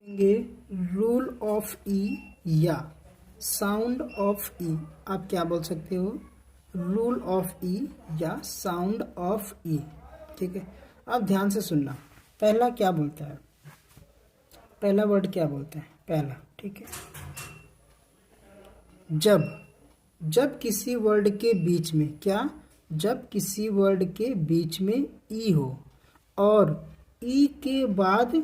ये rule of ई या sound of ई, आप क्या बोल सकते हो? रूल ऑफ ई या साउंड ऑफ ई। ठीक है, आप ध्यान से सुनना। पहला क्या बोलता है, पहला वर्ड क्या बोलता है? पहला, ठीक है। जब किसी वर्ड के बीच में क्या, जब किसी वर्ड के बीच में ई हो और ई के बाद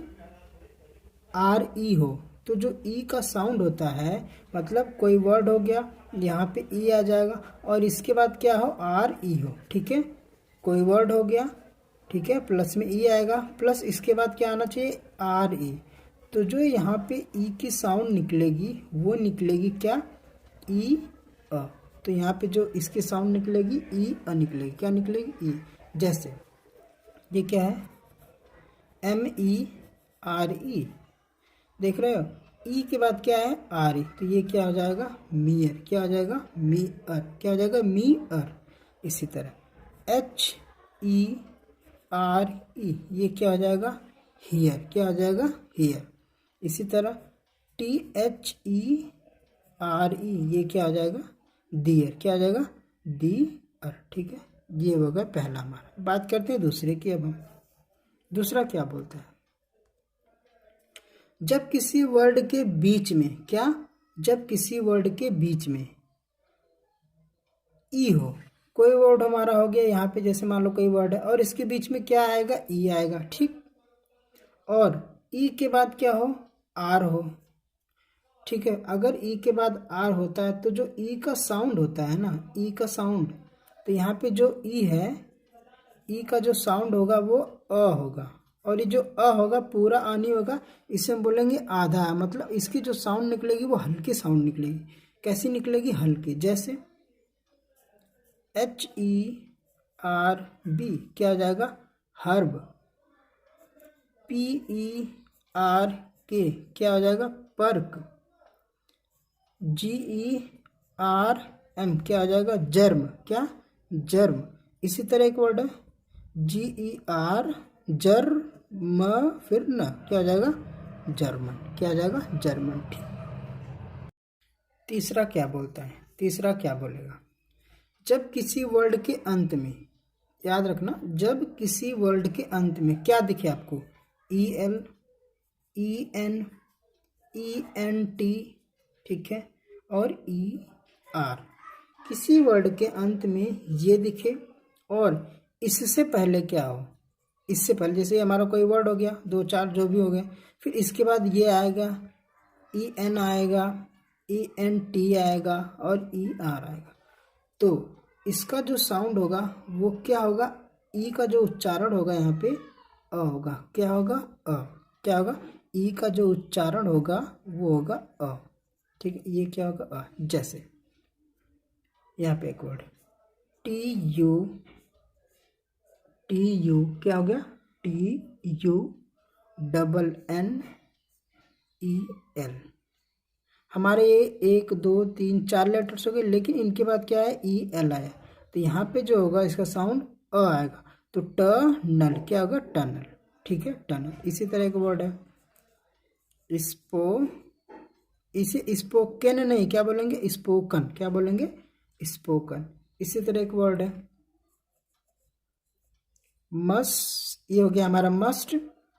आर ई हो, तो जो ई का साउंड होता है, मतलब कोई वर्ड हो गया, यहाँ पे ई आ जाएगा और इसके बाद क्या हो, आर ई हो। ठीक है, कोई वर्ड हो गया, ठीक है, प्लस में ई आएगा, प्लस इसके बाद क्या आना चाहिए, आर ई। तो जो यहाँ पे ई की साउंड निकलेगी वो निकलेगी क्या, ई अ। तो यहाँ पे जो इसकी साउंड निकलेगी ई अ निकलेगी। क्या निकलेगी, ई। जैसे ये क्या है, एम ई आर ई, देख रहे हो, ई के बाद क्या है, आर ई, तो ये क्या हो जाएगा, मीयर। क्या हो जाएगा, मी अर। क्या हो जाएगा, मी अर। इसी तरह एच ई आर ई, ये क्या हो जाएगा, हियर। क्या हो जाएगा, हियर। इसी तरह T H E R E, ये क्या हो जाएगा, दियर। क्या हो जाएगा, दी अर। ठीक है, ये हो गया पहला हमारा। बात करते हैं दूसरे की। अब हम दूसरा क्या बोलते हैं, जब किसी वर्ड के बीच में क्या, जब किसी वर्ड के बीच में ई हो। कोई वर्ड हमारा हो गया यहाँ पे, जैसे मान लो कोई वर्ड है और इसके बीच में क्या आएगा, ई आएगा। ठीक, और ई के बाद क्या हो, आर हो। ठीक है, अगर ई के बाद आर होता है तो जो ई का साउंड होता है ना, ई का साउंड, तो यहाँ पे जो ई है, ई का जो साउंड होगा वो अ होगा, और ये जो अ होगा पूरा अ नहीं होगा, इसे हम बोलेंगे आधा है। मतलब इसकी जो साउंड निकलेगी वो हल्की साउंड निकलेगी। कैसी निकलेगी, हल्की। जैसे एच ई आर बी, क्या हो जाएगा, हर्ब। पी ई आर के, क्या हो जाएगा, पर्क। जी ई आर एम, क्या हो जाएगा, जर्म। क्या, जर्म। इसी तरह एक वर्ड है जी ई आर जर म फिर न, क्या हो जाएगा, जर्मन। क्या हो जाएगा, जर्मन। ठीक, तीसरा क्या बोलता है, तीसरा क्या बोलेगा, जब किसी वर्ड के अंत में, याद रखना, जब किसी वर्ड के अंत में क्या दिखे आपको, E L, E N, E N T, ठीक है, और ई आर, किसी वर्ड के अंत में ये दिखे और इससे पहले क्या हो, इससे पहले जैसे हमारा कोई वर्ड हो गया, दो चार जो भी हो गए, फिर इसके बाद ये आएगा, ई एन आएगा, ई एन टी आएगा और ई आर आएगा, तो इसका जो साउंड होगा वो क्या होगा, ई का जो उच्चारण होगा यहाँ पे अ होगा। क्या होगा, अ। क्या होगा, ई का जो उच्चारण होगा वो होगा अ। ठीक है, ये क्या होगा, अ। जैसे यहाँ पे एक word T U, T U, क्या हो गया, T U double N E L. हमारे ये 1 2 3 4 लेटर्स हो गए, लेकिन इनके बाद क्या है, ई एल आया, तो यहाँ पे जो होगा इसका साउंड अ आएगा, तो टनल। क्या होगा, टनल। ठीक है, टनल। इसी तरह एक वर्ड है स्पो, इसे स्पोकन नहीं, क्या बोलेंगे, स्पोकन। क्या बोलेंगे, स्पोकन। इसी तरह एक वर्ड है मस्ट, ये हो गया हमारा मस्ट।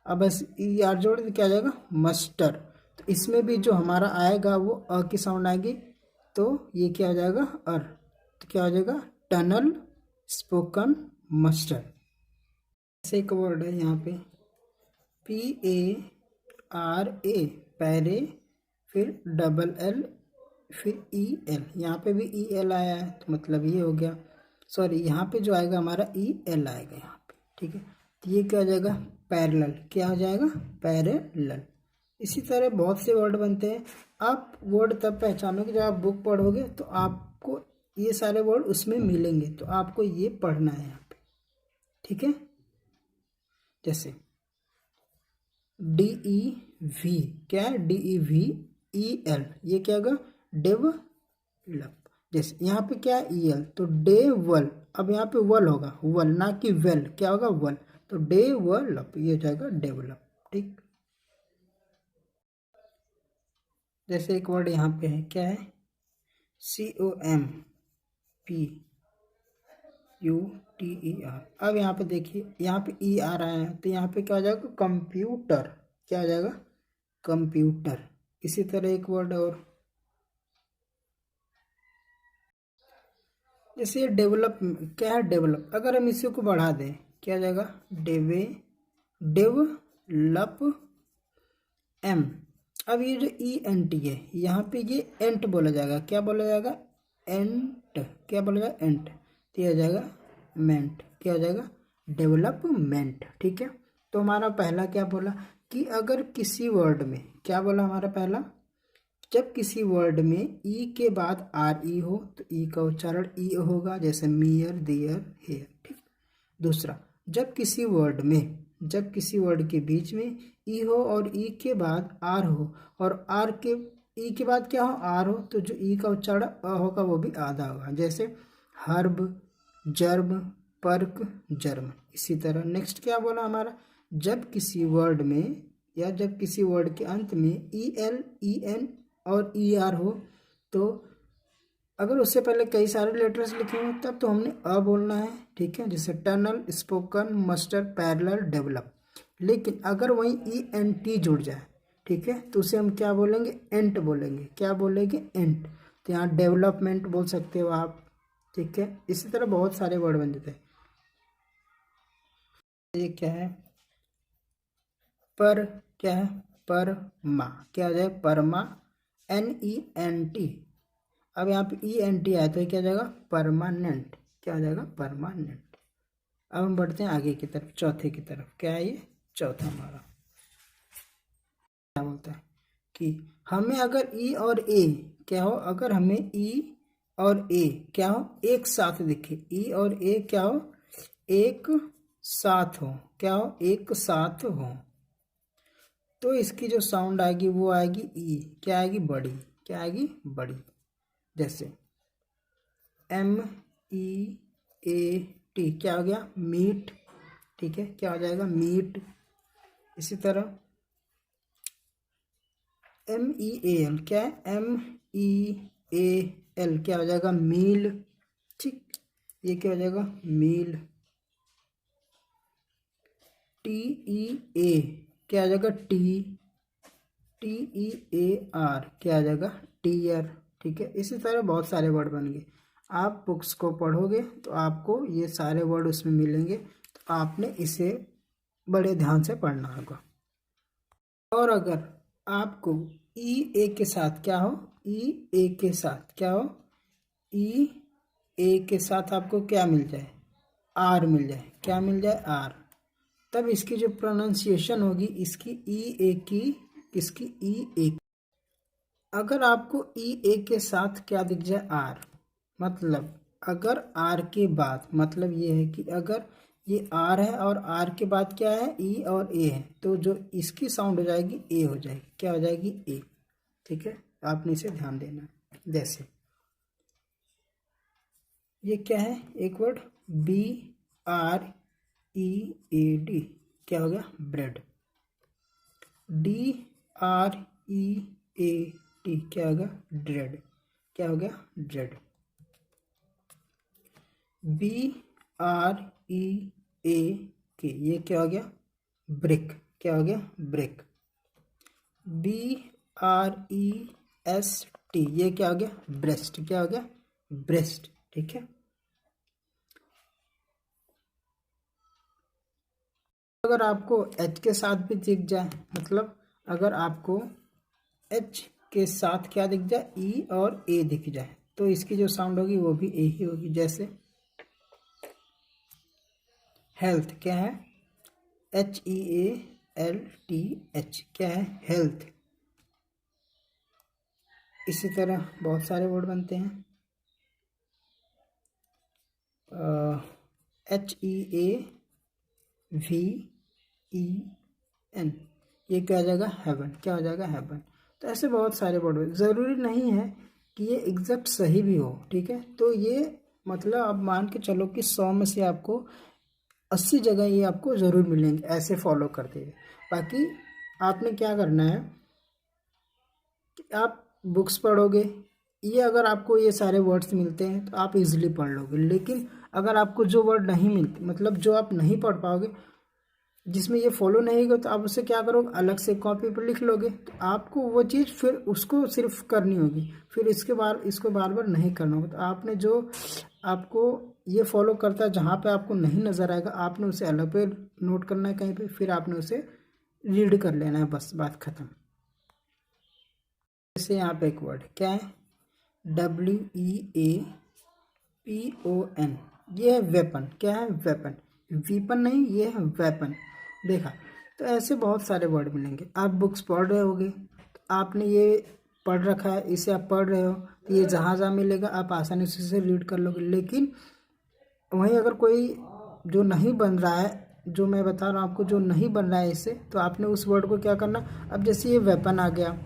अब बस ई आर जोड़ दे, क्या आ जाएगा, मस्टर। तो इसमें भी जो हमारा आएगा वो अ की साउंड आएगी, तो ये क्या आ जाएगा, अर। तो क्या हो जाएगा, टनल, स्पोकन, मस्टर। ऐसे एक वर्ड है यहाँ पे पी ए आर ए, पैरे, फिर डबल एल, फिर ई एल। यहाँ पे भी ई एल आया है, तो मतलब ये हो गया, सॉरी यहाँ पे जो आएगा हमारा ई एल आएगा यहाँ पे। ठीक है, तो ये क्या हो जाएगा, पैरेलल। क्या हो जाएगा, पैरेलल। इसी तरह बहुत से वर्ड बनते हैं। आप वर्ड तब पहचानोगे जब आप बुक पढ़ोगे, तो आपको ये सारे वर्ड उसमें मिलेंगे, तो आपको ये पढ़ना है यहाँ पे। ठीक है, जैसे डी ई वी, क्या है, D E V E L, ये क्या होगा, डेवलप। जैसे यहाँ पे क्या है, ई एल, तो डेवल। अब यहाँ पे वल होगा, वल ना कि वेल। क्या होगा, वल। तो डेवलप, ये हो जाएगा डेवलप। ठीक। जैसे एक वर्ड यहाँ पे है, क्या है, COMPUTER। अब यहाँ पे देखिए, यहाँ पे ई आ रहा है तो यहाँ पे क्या हो जाएगा, कंप्यूटर। क्या हो जाएगा, कंप्यूटर। इसी तरह एक वर्ड और, जैसे डेवलप, क्या है, डेवलप। अगर हम इसी को बढ़ा दें, क्या हो जाएगा, डेवलप एम। अब ये जो ENT है, यहाँ पे ये एंट बोला जाएगा। क्या बोला जाएगा, एंट। क्या बोला जाएगा, एंट। तो ये हो जाएगा मेंट। क्या हो जाएगा, डेवलपमेंट। ठीक है। तो हमारा पहला क्या बोला कि अगर किसी वर्ड में, क्या बोला हमारा पहला, जब किसी वर्ड में ई के बाद RE हो तो ई का उच्चारण ई होगा, जैसे मियर, दियर, हेयर। ठीक। दूसरा, जब किसी वर्ड के बीच में ई हो और ई के बाद आर हो, और आर के, ई के बाद क्या हो, आर हो, तो जो ई का उच्चारण अ होगा वो भी आधा होगा, जैसे हर्ब, जर्ब, पर्क, जर्म। इसी तरह नेक्स्ट क्या बोला हमारा, जब किसी वर्ड में या जब किसी वर्ड के अंत में EL, EN और ER हो, तो अगर उससे पहले कई सारे लेटर्स लिखे हों तब तो हमने अ बोलना है। ठीक है, जैसे tunnel, spoken, muster, parallel, develop. लेकिन अगर वहीं ENT जुड़ जाए, ठीक है, तो उसे हम क्या बोलेंगे, एंट बोलेंगे। क्या बोलेंगे, एंट। तो यहाँ डेवलपमेंट बोल सकते हो आप। ठीक है, इसी तरह बहुत सारे वर्ड बन जाते हैं। ये क्या है, पर, क्या है, परमा। क्या हो जाए, परमा, NENT। अब यहाँ पे ENT आया तो क्या हो जाएगा, परमानेंट। क्या हो जाएगा, परमानेंट। अब हम बढ़ते हैं आगे की तरफ, चौथे की तरफ। क्या है ये, चौथा हमारा क्या बोलता है कि हमें अगर ई और ए, क्या हो, अगर हमें ई और ए क्या हो, एक साथ दिखे, ई और ए क्या हो, एक साथ हो। क्या हो, एक साथ हो, तो इसकी जो साउंड आएगी वो आएगी ई। क्या आएगी, बड़ी। क्या आएगी, बड़ी। जैसे MEAT। क्या हो गया, मीट। ठीक है, क्या हो जाएगा, मीट। इसी तरह MEAL। क्या है, MEAL। क्या हो जाएगा, मील। ठीक, ये क्या हो जाएगा, मील। TEA। क्या आ जाएगा, TEAR। क्या आ जाएगा, टीयर। ठीक है, इसी तरह बहुत सारे वर्ड बन गए। आप बुक्स को पढ़ोगे तो आपको ये सारे वर्ड उसमें मिलेंगे, तो आपने इसे बड़े ध्यान से पढ़ना होगा। और अगर आपको EA के साथ क्या हो, EA के साथ क्या हो, EA के साथ आपको क्या मिल जाए, आर मिल जाए। क्या मिल जाए, आर। तब इसकी जो प्रोनाउंसिएशन होगी, इसकी EA की, इसकी EA। अगर आपको EA के साथ क्या दिख जाए, आर, मतलब अगर आर के बाद, मतलब ये है कि अगर ये आर है और आर के बाद क्या है, ई और ए है, तो जो इसकी साउंड हो जाएगी ए हो जाएगी। क्या हो जाएगी, ए। ठीक है, आपने इसे ध्यान देना है। जैसे ये क्या है, एक वर्ड, BREAD। क्या हो गया, ब्रेड। DREAT। क्या होगा, ड्रेड। क्या हो गया, ड्रेड। BREAK। ये क्या हो गया, ब्रिक। क्या हो गया, ब्रिक। BREST। ये क्या हो गया, ब्रेस्ट। क्या हो गया, ब्रेस्ट। ठीक है, अगर आपको H के साथ भी दिख जाए, मतलब अगर आपको H के साथ क्या दिख जाए, E और A दिख जाए, तो इसकी जो साउंड होगी वो भी ए ही होगी। जैसे हेल्थ। क्या है, HEALTH। क्या है, हेल्थ। इसी तरह बहुत सारे वर्ड बनते हैं। HEAVEN। ये क्या हो जाएगा, हेवन। क्या हो जाएगा, हेवन। तो ऐसे बहुत सारे वर्ड, ज़रूरी नहीं है कि ये एग्जैक्ट सही भी हो। ठीक है, तो ये मतलब आप मान के चलो कि 100 में से आपको 80 जगह ये आपको ज़रूर मिलेंगे, ऐसे फॉलो करते हुए। बाकी आपने क्या करना है, कि आप बुक्स पढ़ोगे, ये अगर आपको ये सारे वर्ड्स मिलते हैं तो आप इजीली पढ़ लोगे। लेकिन अगर आपको जो वर्ड नहीं मिलते, मतलब जो आप नहीं पढ़ पाओगे, जिसमें ये फॉलो नहीं होगा, तो आप उसे क्या करोगे, अलग से कॉपी पर लिख लोगे। तो आपको वो चीज़ फिर उसको सिर्फ करनी होगी, फिर इसको बार बार नहीं करना होगा। तो आपने जो आपको ये फॉलो करता है, जहाँ पे आपको नहीं नज़र आएगा आपने उसे अलग पे नोट करना है कहीं पे, फिर आपने उसे रीड कर लेना है, बस बात खत्म। जैसे यहाँ पे एक वर्ड क्या है, WEAPON, ये है वेपन। क्या है, वेपन, वीपन नहीं, ये है वेपन। देखा, तो ऐसे बहुत सारे वर्ड मिलेंगे। आप बुक्स पढ़ रहे होगे, तो आपने ये पढ़ रखा है, इसे आप पढ़ रहे हो, तो ये जहाँ जहाँ मिलेगा आप आसानी से इसे रीड कर लोगे। लेकिन वहीं अगर कोई जो नहीं बन रहा है, जो मैं बता रहा हूँ आपको, जो नहीं बन रहा है इससे, तो आपने उस वर्ड को क्या करना, अब जैसे ये वेपन आ गया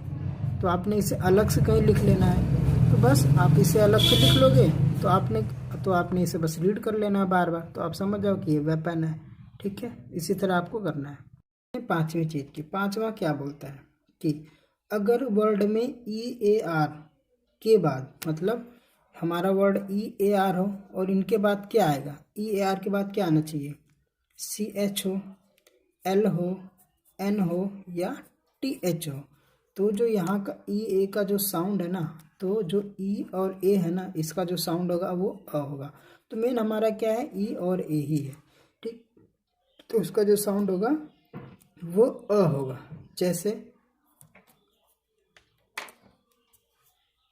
तो आपने इसे अलग से कहीं लिख लेना है। तो बस आप इसे अलग से लिख लोगे, तो आपने इसे बस रीड कर लेना है बार बार, तो आप समझ जाओ कि ये वेपन है। ठीक है, इसी तरह आपको करना है। पांचवी चीज की, पांचवा क्या बोलता है कि अगर वर्ड में EAR के बाद, मतलब हमारा वर्ड EAR हो और इनके बाद क्या आएगा, EAR के बाद क्या आना चाहिए, CH हो, L हो, N हो या TH हो। तो जो यहाँ का EA का जो साउंड है ना, तो जो E और A है ना, इसका जो साउंड होगा वो अ होगा। तो मेन हमारा क्या है, E और A ही है। ठीक, तो उसका जो साउंड होगा वो अ होगा। जैसे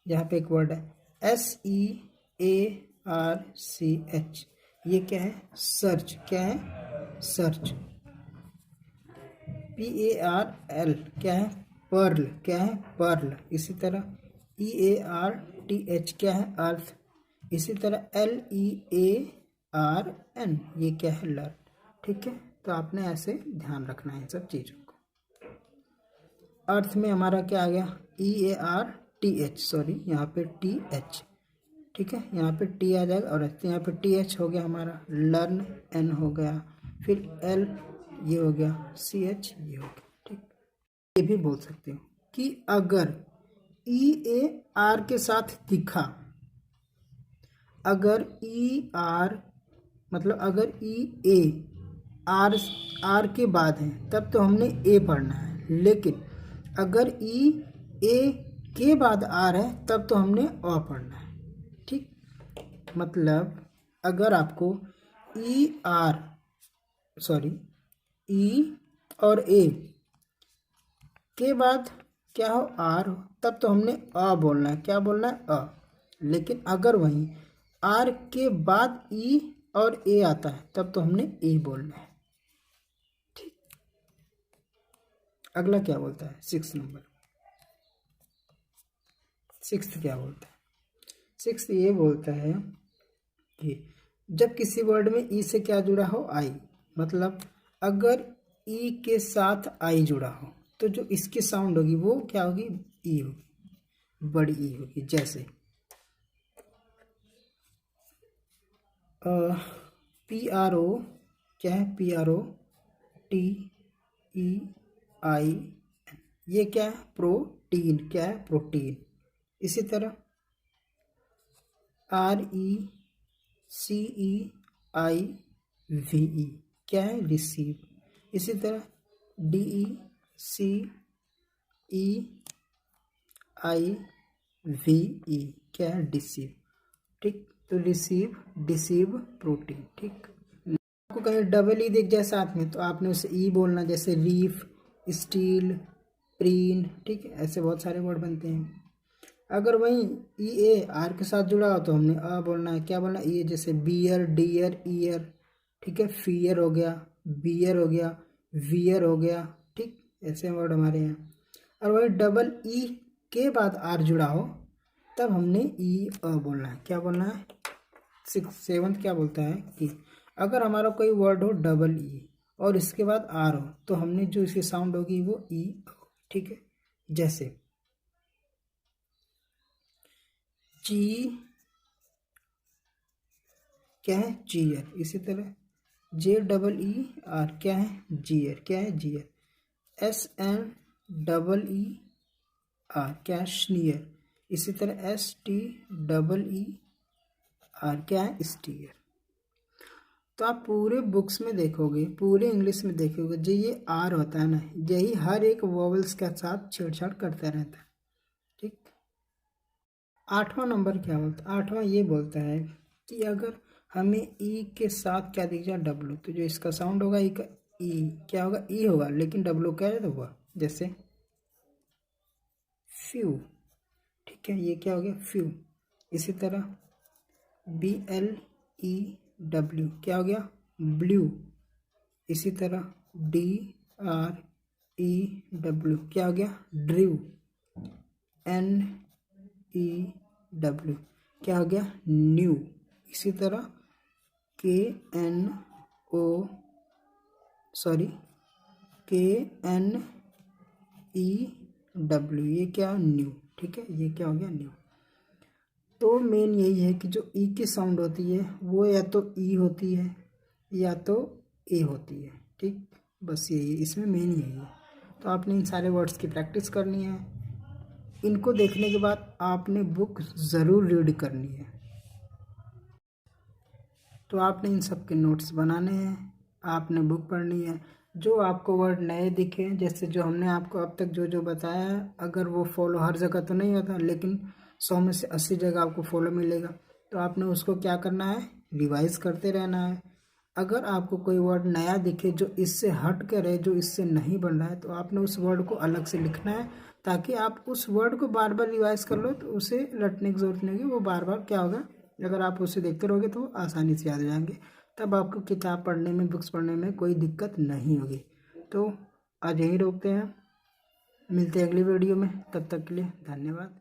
यहाँ पे एक वर्ड है SEARCH, ये क्या है, सर्च। क्या है, सर्च। PARL क्या है, पर्ल। क्या है, पर्ल। इसी तरह EARTH क्या है, अर्थ। इसी तरह LEARN ये क्या है, लर्न। ठीक है, तो आपने ऐसे ध्यान रखना है इन सब चीज़ों को। अर्थ में हमारा क्या आ गया, EARTH, सॉरी यहाँ पे TH। ठीक है, यहाँ पे T आ जाएगा, और यहाँ पे TH हो गया हमारा, लर्न N हो गया, फिर L ये हो गया, CH ये हो गया। ठीक, ये भी बोल सकते हो कि अगर EAR के साथ दिखा, अगर ER मतलब अगर EA आर के बाद है तब तो हमने ए पढ़ना है। लेकिन अगर EA के बाद आर है तब तो हमने अ पढ़ना है। ठीक, मतलब अगर आपको ई और ए के बाद क्या हो, आर हो, तब तो हमने अ बोलना है। क्या बोलना है, अ। लेकिन अगर वहीं आर के बाद ई और ए आता है तब तो हमने ए बोलना है। ठीक, अगला क्या बोलता है, 6 नंबर, 6 क्या बोलता है, 6 ये बोलता है कि जब किसी वर्ड में ई से क्या जुड़ा हो, आई, मतलब अगर ई के साथ आई जुड़ा हो तो जो इसकी साउंड होगी वो क्या होगी, ई होगी, बड़ी ई होगी। जैसे PRO क्या है, PROTEIN, ये क्या है, प्रोटीन। क्या है, प्रोटीन। इसी तरह RECEIVE क्या है, रिसीव। इसी तरह DECEIVE क्या है, डिसीव। ठीक, तो रिसीव, डिसीव, प्रोटीन। ठीक, आपको कहीं डबल ई दिख जाए साथ में तो आपने उसे ई बोलना, जैसे रीफ, स्टील, प्रीन। ठीक है, ऐसे बहुत सारे वर्ड बनते हैं। अगर वहीं EA आर के साथ जुड़ा हो तो हमने अ बोलना है। क्या बोलना है, ये जैसे बियर, डियर, ईयर। ठीक है, फियर हो गया, बियर हो गया, वियर हो गया। ठीक, ऐसे वर्ड हमारे यहाँ। और वही डबल ई के बाद आर जुड़ा हो तब हमने ई अ बोलना है। क्या बोलना है, 7 क्या बोलता है कि अगर हमारा कोई वर्ड हो डबल ई और इसके बाद आर हो तो हमने जो इसकी साउंड होगी वो ई हो। ठीक है, जैसे जी क्या है, जीयर। इसी तरह JEER क्या है, जीयर। क्या है, जीयर। SNEER आर, क्या है स्नीयर। इसी तरह S T double E R, क्या है स्टीयर। तो आप पूरे बुक्स में देखोगे, पूरे इंग्लिश में देखोगे, जो ये आर होता है ना, यही हर एक वोवेल्स के साथ छेड़छाड़ करता रहता है। ठीक। 8वां नंबर क्या बोलता है? 8वां ये बोलता है कि अगर हमें ई के साथ क्या दिख जाए डब्लू, तो जो इसका साउंड होगा ई का, ई क्या होगा, ई होगा, लेकिन डब्लू क्या होगा, जैसे फ्यू। ठीक है, ये क्या हो गया, फ्यू। इसी तरह बी एल ई डब्ल्यू, क्या हो गया, ब्लू। इसी तरह डी आर ई डब्ल्यू, क्या हो गया, ड्रू। एन ई डब्ल्यू, क्या हो गया, न्यू। इसी तरह के एन ओ सॉरी के एन ई डब्ल्यू, ये क्या, न्यू। ठीक है, ये क्या हो गया, न्यू। तो मेन यही है कि जो ई की साउंड होती है वो या तो ई होती है या तो ए होती है। ठीक, बस यही इसमें मेन यही है। तो आपने इन सारे वर्ड्स की प्रैक्टिस करनी है। इनको देखने के बाद आपने बुक ज़रूर रीड करनी है। तो आपने इन सब के नोट्स बनाने हैं, आपने बुक पढ़नी है। जो आपको वर्ड नए दिखे, जैसे जो हमने आपको अब तक जो जो बताया है, अगर वो फॉलो हर जगह तो नहीं होता, लेकिन 100 में से 80 जगह आपको फॉलो मिलेगा, तो आपने उसको क्या करना है, रिवाइज करते रहना है। अगर आपको कोई वर्ड नया दिखे जो इससे हट कर है, जो इससे नहीं बन रहा है, तो आपने उस वर्ड को अलग से लिखना है, ताकि आप उस वर्ड को बार बार रिवाइज कर लो, तो उसे रटने की जरूरत नहीं होगी। वो बार बार क्या होगा, अगर आप उसे देखते रहोगे तो आसानी से याद हो जाएंगे। तब आपको किताब पढ़ने में, बुक्स पढ़ने में कोई दिक्कत नहीं होगी। तो आज यहीं रोकते हैं, मिलते हैं अगली वीडियो में। तब तक के लिए धन्यवाद।